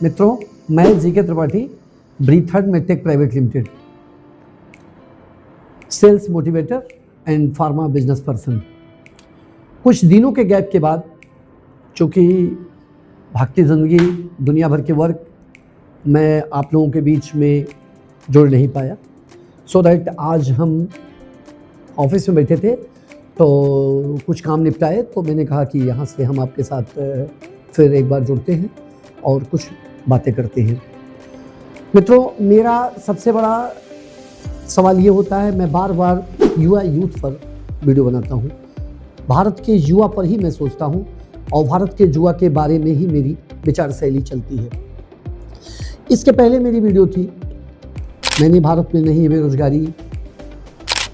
मित्रों, मैं जीके त्रिपाठी, ब्रीथर्ड medtech private limited, sales motivator and pharma business person. कुछ दिनों के गैप के बाद, चूँकि भागती ज़िंदगी, दुनिया भर के वर्क, मैं आप लोगों के बीच में जुड़ नहीं पाया। सो दैट आज हम ऑफिस में बैठे थे तो कुछ काम निपटाए, तो मैंने कहा कि यहाँ से हम आपके साथ फिर एक बार जुड़ते हैं और कुछ बातें करते हैं। मित्रों, मेरा सबसे बड़ा सवाल ये होता है, मैं बार बार यूथ पर वीडियो बनाता हूँ, भारत के युवा पर ही मैं सोचता हूँ और भारत के युवा के बारे में ही मेरी विचार शैली चलती है। इसके पहले मेरी वीडियो थी, मैंने भारत में नहीं बेरोजगारी,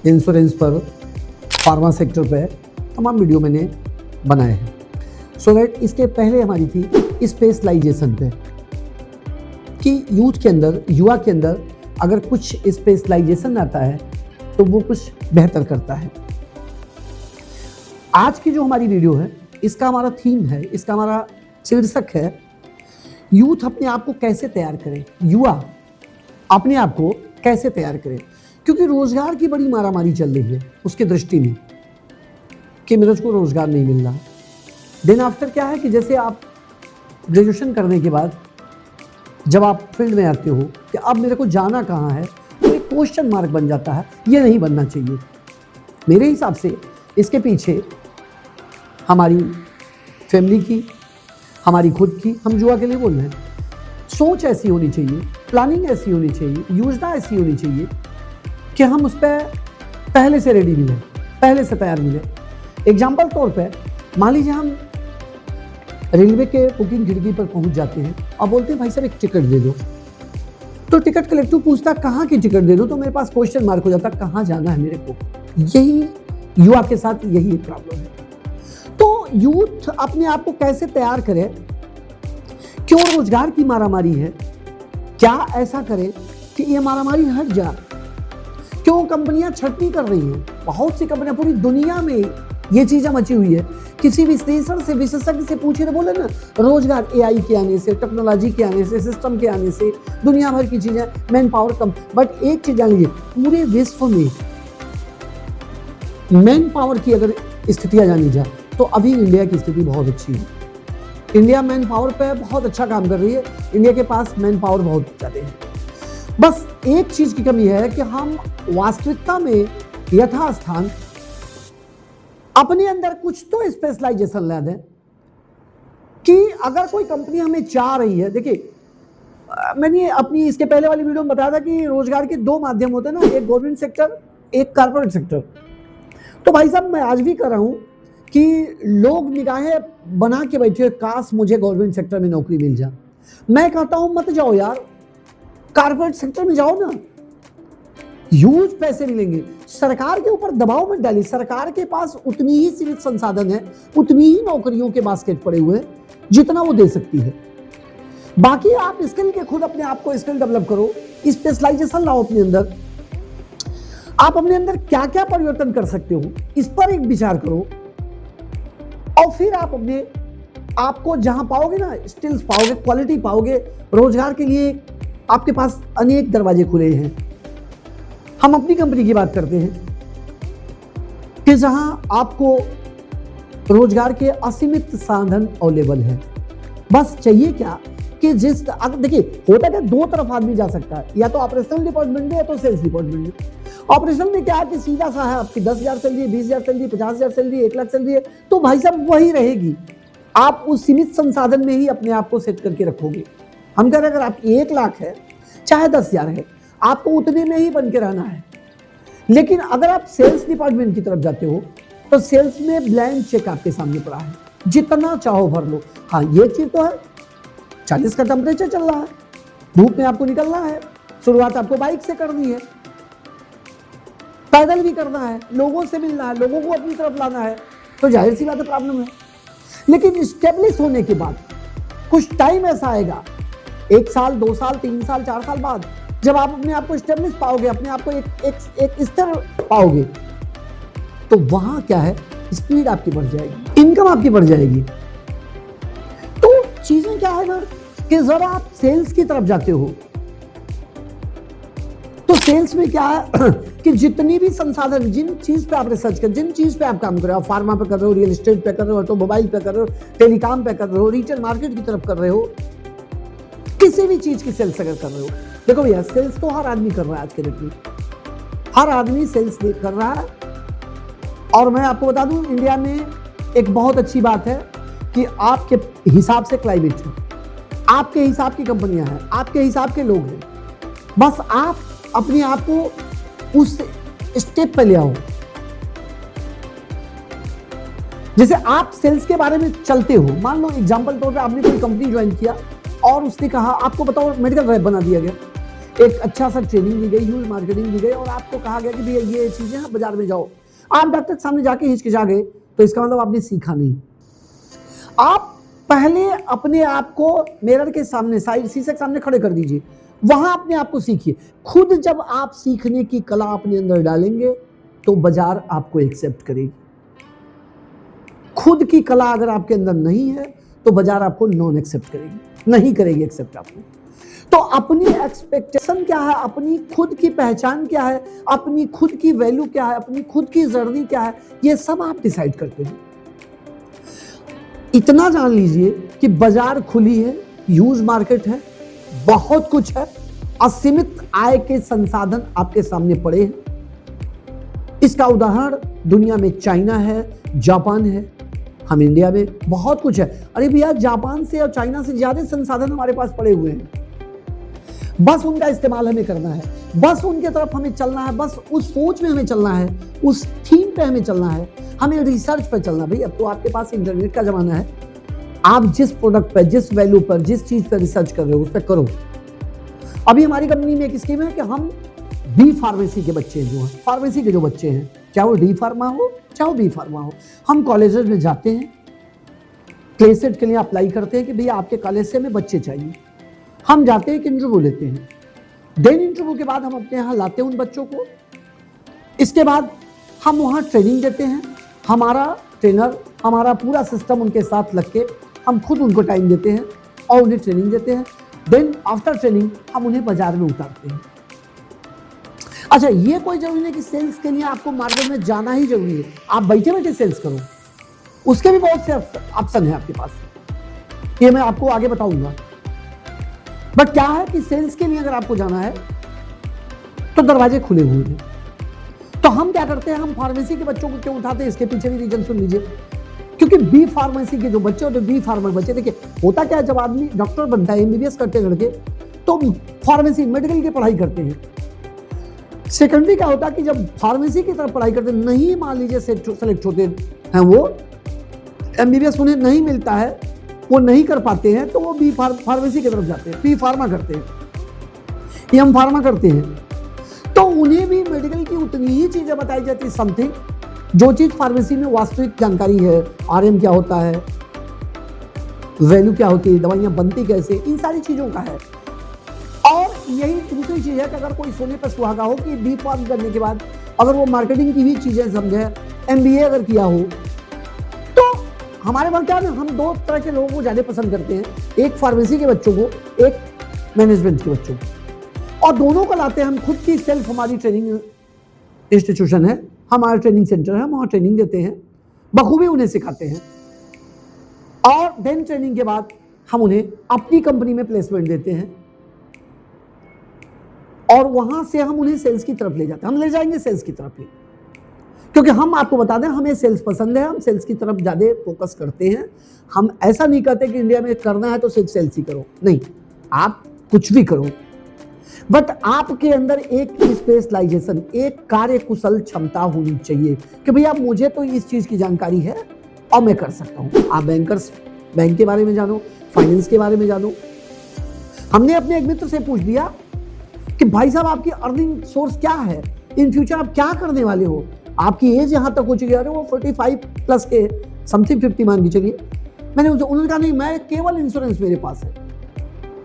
इंश्योरेंस पर, फार्मा सेक्टर पर तमाम वीडियो मैंने बनाए हैं। सो दैट इसके पहले हमारी थी स्पेशलाइजेशन पे, कि यूथ के अंदर, युवा के अंदर अगर कुछ स्पेशलाइजेशन आता है तो वो कुछ बेहतर करता है। आज की जो हमारी वीडियो है, इसका हमारा थीम है, इसका हमारा शीर्षक है, यूथ अपने आप को कैसे तैयार करें, युवा अपने आप को कैसे तैयार करें। क्योंकि रोजगार की बड़ी मारामारी चल रही है उसकी दृष्टि में कि मेरे को रोजगार नहीं मिल रहा। देन आफ्टर क्या है कि जैसे आप ग्रेजुएशन करने के बाद जब आप फील्ड में आते हो कि अब मेरे को जाना कहाँ है, तो एक क्वेश्चन मार्क बन जाता है। ये नहीं बनना चाहिए मेरे हिसाब से। इसके पीछे हमारी फैमिली की, हमारी खुद की, हम युवा के लिए बोल रहे हैं, सोच ऐसी होनी चाहिए, प्लानिंग ऐसी होनी चाहिए, योजना ऐसी होनी चाहिए कि हम उस पर पहले से रेडी मिले, पहले से तैयार मिले। एग्जाम्पल तौर पे मान लीजिए हम रेलवे के बुकिंग खिड़की पर पहुंच जाते हैं और बोलते हैं भाई साहब एक टिकट दे दो, तो टिकट कलेक्टर पूछता कहाँ की टिकट दे दो, तो मेरे पास क्वेश्चन मार्क हो जाता कहाँ जाना है मेरे को। यही युवा के साथ यही एक प्रॉब्लम है। तो यूथ अपने आप को कैसे तैयार करे, क्यों रोजगार की मारामारी है, क्या ऐसा करे कि ये मारामारी हट जाए, क्यों कंपनियां छटनी कर रही हैं, बहुत सी कंपनियां पूरी दुनिया में ये चीज़ें मची हुई है। किसी विश्लेषण से, विशेषज्ञ से पूछे तो बोले ना, रोजगार एआई के आने से, टेक्नोलॉजी के आने से, सिस्टम के आने से, दुनिया भर की चीज़ें, मैन पावर कम। बट एक चीज़ जान लीजिए, पूरे विश्व में मैन पावर की अगर स्थितियाँ जानी जाए तो अभी इंडिया की स्थिति बहुत अच्छी है। इंडिया मैन पावर पे बहुत अच्छा काम कर रही है, इंडिया के पास मैन पावर बहुत ज़्यादा है। बस एक चीज़ की कमी है कि हम वास्तविकता में यथास्थान अपने अंदर कुछ तो स्पेशलाइजेशन ला दें कि अगर कोई कंपनी हमें चाह रही है। देखिए, मैंने अपनी इसके पहले वाली वीडियो में बताया था कि रोजगार के दो माध्यम होते हैं ना, एक गवर्नमेंट सेक्टर, एक कॉर्पोरेट सेक्टर। तो भाई साहब मैं आज भी कर रहा हूं कि लोग निगाहें बना के बैठे, काश मुझे गवर्नमेंट सेक्टर में नौकरी मिल जाए। मैं कहता हूं मत जाओ यार, कॉर्पोरेट सेक्टर में जाओ ना, ह्यूज पैसे मिलेंगे। सरकार के ऊपर दबाव मत डालिए, सरकार के पास उतनी ही सीमित संसाधन है, उतनी ही नौकरियों के बास्केट पड़े हुए हैं जितना वो दे सकती है। बाकी आप स्किल के खुद अपने आप को स्किल डेवलप करो, स्पेशलाइजेशन लाओ अपने अंदर। आप अपने अंदर क्या क्या परिवर्तन कर सकते हो, इस पर एक विचार करो और फिर आप अपने आपको जहां पाओगे ना, स्किल्स पाओगे, क्वालिटी पाओगे, रोजगार के लिए आपके पास अनेक दरवाजे खुले हैं। हम अपनी कंपनी की बात करते हैं कि जहां आपको रोजगार के असीमित साधन अवेलेबल है। बस चाहिए क्या कि देखिए, होता क्या, दो तरफ आदमी जा सकता है, या तो ऑपरेशनल डिपार्टमेंट में या तो सेल्स डिपार्टमेंट में। ऑपरेशनल में क्या है कि सीधा सा है, आपकी 10,000 सैलरी है, 20,000 सैलरी, 50,000 सैलरी, 1 लाख सैलरी है, तो भाई साहब वही रहेगी। आप उस सीमित संसाधन में ही अपने आप को सेट करके रखोगे। हम कह रहे हैं अगर आप 1 लाख है चाहे 10,000 है, आपको उतने में ही बन के रहना है। लेकिन अगर आप सेल्स डिपार्टमेंट की तरफ जाते हो तो सेल्स में ब्लैंक चेक आपके सामने पड़ा है, जितना चाहो भर लो। हाँ, ये चीज तो है, 40 का टेम्परेचर चल रहा है, धूप में आपको निकलना है, शुरुआत आपको बाइक से करनी है, पैदल भी करना है, लोगों से मिलना है, लोगों को अपनी तरफ लाना है, तो जाहिर सी बात है प्रॉब्लम है। लेकिन स्टेब्लिश होने के बाद कुछ टाइम ऐसा आएगा, 1 साल, 2 साल, 3 साल, 4 साल बाद, जब आप अपने आप को स्टेब्लिश पाओगे, अपने आप को एक स्तर पाओगे, तो वहां क्या है, स्पीड आपकी बढ़ जाएगी, इनकम आपकी बढ़ जाएगी। तो चीजें क्या है ना, कि जरा आप सेल्स की तरफ जाते हो तो सेल्स में क्या है कि जितनी भी संसाधन, जिन चीज पे आप रिसर्च कर, जिन चीज पे आप काम कर रहे हो, फार्मा पे कर रहे हो, रियल एस्टेट पे कर रहे हो, ऑटोमोबाइल पे कर रहे हो, टेलीकॉम पे कर रहे हो, रिटेल मार्केट की तरफ कर रहे हो, किसी भी चीज की सेल्स अगर कर रहे हो, देखो भैया सेल्स तो हर आदमी कर रहा है आज के डेट में, हर आदमी सेल्स कर रहा है। और मैं आपको बता दूं इंडिया में एक बहुत अच्छी बात है कि आपके हिसाब से क्लाइमेट है, आपके हिसाब की कंपनियां हैं, आपके हिसाब के लोग हैं, बस आप अपने आप को उस स्टेप पे ले आओ। जैसे आप सेल्स के बारे में चलते हो, मान लो एग्जांपल तौर पे आपने कोई कंपनी ज्वाइन किया और उसने कहा आपको बताओ मेडिकल रैप बना दिया गया, एक अच्छा सा ट्रेनिंग दी गई, ह्यूज मार्केटिंग दी गई और आपको कहा गया कि भैया ये चीजें हैं, बाजार में जाओ। आप डॉक्टर के सामने जाके हिचकिचा गए तो इसका मतलब आपने सीखा नहीं। आप पहले अपने आप को मिरर के सामने, साइड शीशे के सामने खड़े कर दीजिए, वहां अपने आप को सीखिए। खुद जब आप सीखने की कला अपने अंदर डालेंगे तो बाजार आपको एक्सेप्ट करेगी। खुद की कला अगर आपके अंदर नहीं है तो बाजार आपको नॉन एक्सेप्ट करेगी, नहीं करेगी एक्सेप्ट आपको। तो अपनी एक्सपेक्टेशन क्या है, अपनी खुद की पहचान क्या है, अपनी खुद की वैल्यू क्या है, अपनी खुद की जर्नी क्या है, ये सब आप डिसाइड करते हैं। इतना जान लीजिए कि बाजार खुली है, ह्यूज मार्केट है, बहुत कुछ है, असीमित आय के संसाधन आपके सामने पड़े हैं। इसका उदाहरण दुनिया में चाइना है, जापान है, हम इंडिया में बहुत कुछ है। अरे भैया जापान से और चाइना से ज्यादा संसाधन हमारे पास पड़े हुए हैं, बस उनका इस्तेमाल हमें करना है, बस उनके तरफ हमें चलना है, बस उस सोच में हमें चलना है, उस थीम पे हमें चलना है, हमें रिसर्च पे चलना है। भाई अब तो आपके पास इंटरनेट का जमाना है, आप जिस प्रोडक्ट पर, जिस वैल्यू पर, जिस चीज पर रिसर्च कर रहे हो उस पर करो। अभी हमारी कंपनी में एक स्कीम है कि हम बी फार्मेसी के बच्चे जो हैं, फार्मेसी के जो बच्चे हैं, चाहे वो डी फार्मा हो चाहे वो बी फार्मा हो, हम कॉलेजेस में जाते हैं, प्लेसमेंट के लिए अप्लाई करते हैं कि भैया आपके कॉलेज से हमें बच्चे चाहिए। हम जाते हैं, एक इंटरव्यू लेते हैं, देन इंटरव्यू के बाद हम अपने यहाँ लाते हैं उन बच्चों को। इसके बाद हम वहाँ ट्रेनिंग देते हैं, हमारा ट्रेनर, हमारा पूरा सिस्टम उनके साथ लग के हम खुद उनको टाइम देते हैं और उन्हें ट्रेनिंग देते हैं। देन आफ्टर ट्रेनिंग हम उन्हें बाजार में उतारते हैं। अच्छा, ये कोई जरूरी नहीं कि सेल्स के लिए आपको मार्केट में जाना ही जरूरी है, आप बैठे बैठे सेल्स करो, उसके भी बहुत से ऑप्शन है आपके पास, ये मैं आपको आगे बताऊंगा। बट क्या है कि सेल्स के लिए अगर आपको जाना है तो दरवाजे खुले हुए हैं। तो हम क्या करते हैं, हम फार्मेसी के बच्चों को क्यों उठाते हैं, इसके पीछे भी रीजन सुन लीजिए। क्योंकि बी फार्मेसी के जो बच्चे होते हैं, बी फार्मर बच्चे, देखिए होता क्या है, जब आदमी डॉक्टर बनता है, एमबीबीएस करते हैं लड़के, तो फार्मेसी मेडिकल की पढ़ाई करते हैं। सेकेंडरी क्या होता है कि जब फार्मेसी की तरफ पढ़ाई करते नहीं, मान लीजिए सेलेक्ट होते हैं, वो एमबीबीएस उन्हें नहीं मिलता है, वो नहीं कर पाते हैं, तो वो बी फार्मेसी की तरफ जाते हैं, बी फार्मा करते हैं, एम फार्मा करते हैं। तो उन्हें भी मेडिकल की उतनी ही चीजें बताई जाती है, समथिंग जो चीज फार्मेसी में वास्तविक जानकारी है, आरएम क्या होता है, वैल्यू क्या होती है, दवाइयां बनती कैसे, इन सारी चीजों का है। और यही दूसरी चीज है कि अगर कोई सोने पर सुहागा हो कि बी फार्म करने के बाद अगर वो मार्केटिंग की भी चीजें समझे, एमबीए अगर किया हो, तो हमारे वहाँ क्या है, हम दो तरह के लोगों को ज्यादा पसंद करते हैं, एक फार्मेसी के बच्चों को, एक मैनेजमेंट के बच्चों को, और दोनों को लाते हैं हम खुद की सेल्फ, हमारी ट्रेनिंग इंस्टीट्यूशन है, हमारा ट्रेनिंग सेंटर है, वहाँ ट्रेनिंग देते हैं, बखूबी उन्हें सिखाते हैं, और देन ट्रेनिंग के बाद हम उन्हें अपनी कंपनी में प्लेसमेंट देते हैं, और वहां से हम उन्हें सेल्स की तरफ ले जाते हैं। हम ले जाएंगे सेल्स की तरफ ही, क्योंकि हम आपको बता दें हमें सेल्स पसंद है, हम सेल्स की तरफ ज्यादा फोकस करते हैं। हम ऐसा नहीं कहते कि इंडिया में करना है तो सिर्फ सेल्स ही करो, नहीं, आप कुछ भी करो, बट आपके अंदर एक स्पेशलाइजेशन, एक कार्य कुशल क्षमता होनी चाहिए कि भैया मुझे तो इस चीज की जानकारी है और मैं कर सकता हूं। आप बैंक के बारे में जानो, फाइनेंस के बारे में जानो। हमने अपने एक मित्र से पूछ लिया कि भाई साहब आपकी अर्निंग सोर्स क्या है, इन फ्यूचर आप क्या करने वाले हो, आपकी एज यहाँ तक हो चुकी है, वो 45 प्लस के, समथिंग 50 मान के चलिए। उन्होंने कहा नहीं, मैं केवल इंश्योरेंस मेरे पास है।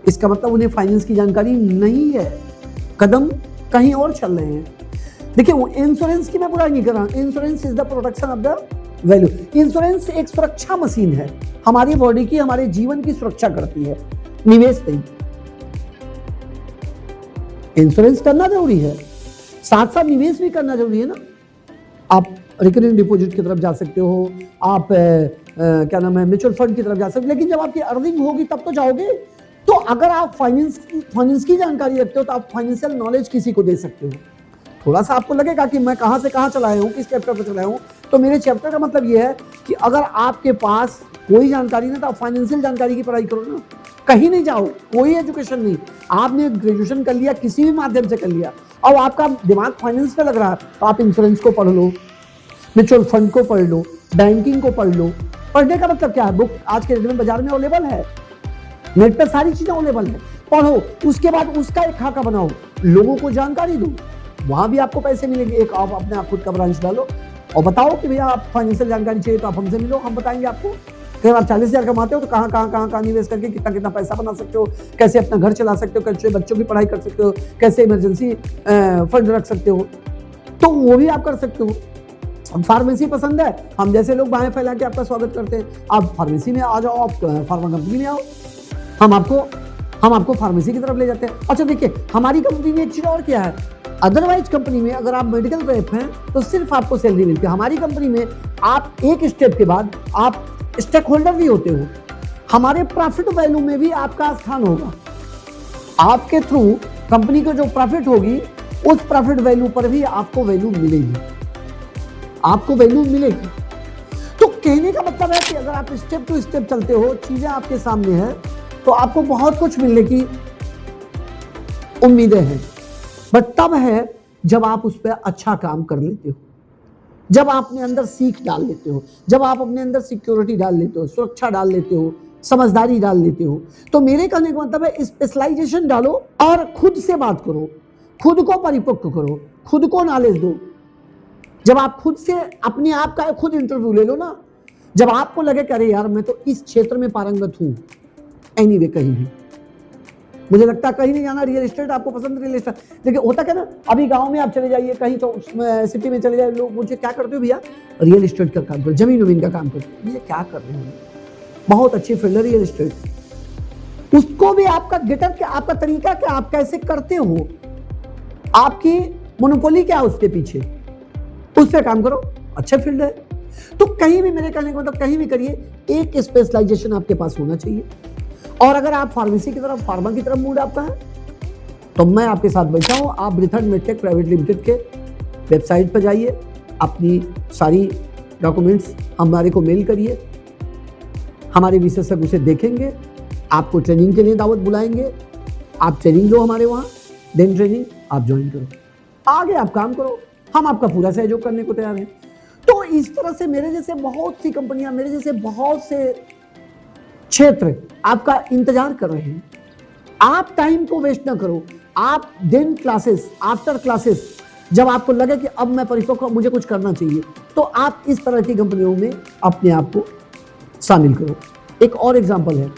इसका मतलब उन्हें फाइनेंस की जानकारी नहीं है, कदम कहीं और चल रहे हैं। देखिए, वो इंश्योरेंस की मैं बुराई नहीं कर रहा, insurance is the protection of the value. Insurance एक सुरक्षा मशीन है, हमारी बॉडी की, हमारे जीवन की सुरक्षा करती है। निवेश नहीं। इंश्योरेंस करना जरूरी है, साथ साथ निवेश भी करना जरूरी है ना। आप रिकरिंग डिपॉजिट की तरफ जा सकते हो, आप क्या नाम है म्यूचुअल फंड की तरफ जा सकते हो, लेकिन जब आपकी अर्निंग होगी तब तो जाओगे। तो अगर आप फाइनेंस की जानकारी रखते हो तो आप फाइनेंशियल नॉलेज किसी को दे सकते हो। थोड़ा सा आपको लगेगा कि मैं कहाँ से कहाँ चला आया हूँ, किस चैप्टर पर चला आया हूँ, तो मेरे चैप्टर का मतलब ये है कि अगर आपके पास कोई जानकारी नहीं तो आप फाइनेंशियल जानकारी की पढ़ाई करो ना, कहीं नहीं जाओ, कोई एजुकेशन नहीं। आपने ग्रेजुएशन कर लिया, किसी भी माध्यम से कर लिया, अब आपका दिमाग फाइनेंस पे लग रहा है तो आप इंश्योरेंस को पढ़ लो, म्यूचुअल फंड को पढ़ लो, बैंकिंग को पढ़ लो। पढ़ने का मतलब क्या है, बुक आज के डेट में बाजार में अवेलेबल है, नेट पर सारी चीजें अवेलेबल है, पढ़ो, उसके बाद उसका एक खाका बनाओ, लोगों को जानकारी दो, वहां भी आपको पैसे मिलेंगे। एक आप अपने आप खुद का ब्रांच डालो और बताओ कि भैया आप फाइनेंशियल जानकारी चाहिए तो आप हमसे मिलो, हम बताएंगे आपको। अगर आप 40,000 कमाते हो तो कहाँ निवेश करके कितना पैसा बना सकते हो, कैसे अपना घर चला सकते हो, कैसे बच्चों की पढ़ाई कर सकते हो, कैसे इमरजेंसी फंड रख सकते हो, तो वो भी आप कर सकते हो। फार्मेसी पसंद है, हम जैसे लोग बाहें फैला के आपका स्वागत करते हैं। आप फार्मेसी में आ जाओ, आप फार्मा कंपनी में आओ, हम आपको फार्मेसी की तरफ ले जाते हैं। अच्छा देखिए, हमारी कंपनी में एक चीज और क्या है, अदरवाइज कंपनी में अगर आप मेडिकल रेप हैं तो सिर्फ आपको सैलरी मिलती है। हमारी कंपनी में आप एक स्टेप के बाद आप स्टेक होल्डर भी होते हो, हमारे प्रॉफिट वैल्यू में भी आपका स्थान होगा। आपके थ्रू कंपनी को जो प्रॉफिट होगी उस प्रॉफिट वैल्यू पर भी आपको वैल्यू मिलेगी, आपको वैल्यू मिलेगी। तो कहने का मतलब है कि अगर आप स्टेप टू स्टेप चलते हो, चीजें आपके सामने है, तो आपको बहुत कुछ मिलने की उम्मीदें हैं। बट तब है जब आप उस पर अच्छा काम कर लेते हो, जब आप अपने अंदर सीख डाल लेते हो, जब आप अपने अंदर सिक्योरिटी डाल लेते हो, सुरक्षा डाल लेते हो, समझदारी डाल लेते हो। तो मेरे कहने का मतलब है स्पेशलाइजेशन डालो और खुद से बात करो, खुद को परिपक्व करो, खुद को नॉलेज दो। जब आप खुद से अपने आप का खुद इंटरव्यू ले लो ना, जब आपको लगे कि अरे यार मैं तो इस क्षेत्र में पारंगत हूं, एनीवे कहीं भी मुझे लगता है कहीं नहीं जाना, रियल एस्टेट आपको पसंद, रियल एस्टेट। देखिए होता क्या ना, अभी गांव में आप चले जाइए, कहीं तो सिटी में चले जाइए, लोग मुझे क्या करते हो भैया, रियल एस्टेट का काम करो, जमीन वमीन का काम करते हो। भैया क्या कर रहे हैं, बहुत अच्छी फील्ड है रियल एस्टेट। उसको भी आपका गेटअप क्या, आपका तरीका क्या, आप कैसे करते हो, आपकी मोनोपोली क्या है उसके पीछे, उस पर काम करो, अच्छा फील्ड है। तो कहीं भी मेरे कहने का मतलब कहीं भी करिए, एक स्पेशलाइजेशन आपके पास होना चाहिए। और अगर आप फार्मेसी की तरफ, फार्मा की तरफ मूड आपका है, तो मैं आपके साथ बैठा हूं। आप ब्रिथर्ड मेडटेक प्राइवेट लिमिटेड के वेबसाइट पर जाइए, अपनी सारी डॉक्यूमेंट्स हमारे को मेल करिए, हमारे विशेषज्ञ उसे देखेंगे, आपको ट्रेनिंग के लिए दावत बुलाएंगे, आप ट्रेनिंग लो हमारे वहाँ, देन ट्रेनिंग आप ज्वाइन करो, आगे आप काम करो, हम आपका पूरा सहयोग करने को तैयार हैं। तो इस तरह से मेरे जैसे बहुत सी कंपनियां, मेरे जैसे बहुत से क्षेत्र आपका इंतजार कर रहे हैं। आप टाइम को वेस्ट ना करो, आप दिन क्लासेस, आफ्टर क्लासेस, जब आपको लगे कि अब मैं परिपक्व, मुझे कुछ करना चाहिए, तो आप इस तरह की कंपनियों में अपने आप को शामिल करो। एक और एग्जांपल है,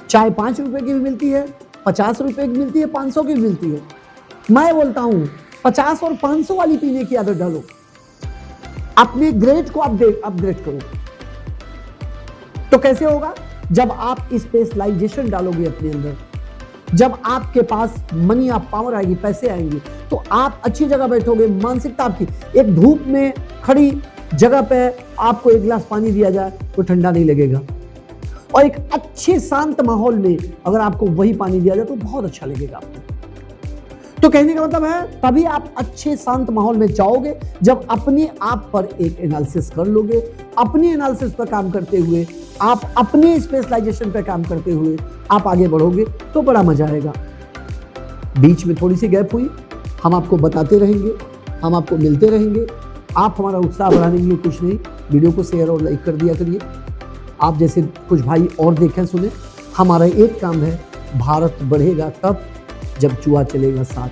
चाय 5 रुपए की भी मिलती है, 50 रुपए की मिलती है, 500 की भी मिलती है। मैं बोलता हूं 50 और 500 वाली पीने की आदत डालो, अपने ग्रेड को अपग्रेड करो। तो कैसे होगा, जब आप स्पेशलाइजेशन डालोगे अपने अंदर, जब आपके पास मनी आप पावर आएगी, पैसे आएंगे, तो आप अच्छी जगह बैठोगे। मानसिकता आपकी, एक धूप में खड़ी जगह पे आपको एक गिलास पानी दिया जाए तो ठंडा नहीं लगेगा, और एक अच्छे शांत माहौल में अगर आपको वही पानी दिया जाए तो बहुत अच्छा लगेगा आपको। तो कहने का मतलब है, तभी आप अच्छे शांत माहौल में जाओगे जब अपने आप पर एक एनालिसिस कर लोगे। अपनी एनालिसिस पर काम करते हुए, आप अपनी स्पेशलाइजेशन पर काम करते हुए आप आगे बढ़ोगे तो बड़ा मजा आएगा। बीच में थोड़ी सी गैप हुई, हम आपको बताते रहेंगे, हम आपको मिलते रहेंगे। आप हमारा उत्साह बढ़ाने के लिए कुछ नहीं, वीडियो को शेयर और लाइक कर दिया करिए। आप जैसे कुछ भाई और देखें, सुने। हमारा एक काम है, भारत बढ़ेगा तब जब चूहा चलेगा साथ।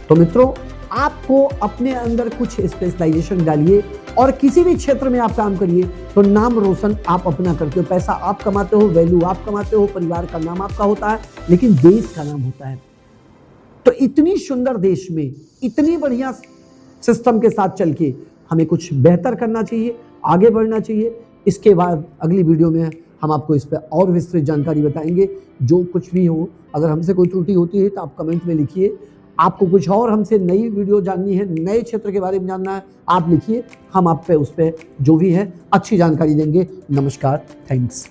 तो मित्रों, आपको अपने अंदर कुछ स्पेशलाइजेशन डालिए और किसी भी क्षेत्र में आप काम करिए तो नाम रोशन आप अपना करते हो। पैसा आप कमाते हो, वैल्यू आप कमाते हो, परिवार का नाम आपका होता है, लेकिन देश का नाम होता है। तो इतनी सुंदर देश में इतनी बढ़िया सिस्टम के साथ चल के हमें कुछ बेहतर करना चाहिए, आगे बढ़ना चाहिए। इसके बाद अगली वीडियो में हम आपको इस पर और विस्तृत जानकारी बताएंगे। जो कुछ भी हो, अगर हमसे कोई त्रुटि होती है तो आप कमेंट में लिखिए। आपको कुछ और हमसे नई वीडियो जाननी है, नए क्षेत्र के बारे में जानना है, आप लिखिए, हम आप पे उस पर जो भी है अच्छी जानकारी देंगे। नमस्कार, थैंक्स।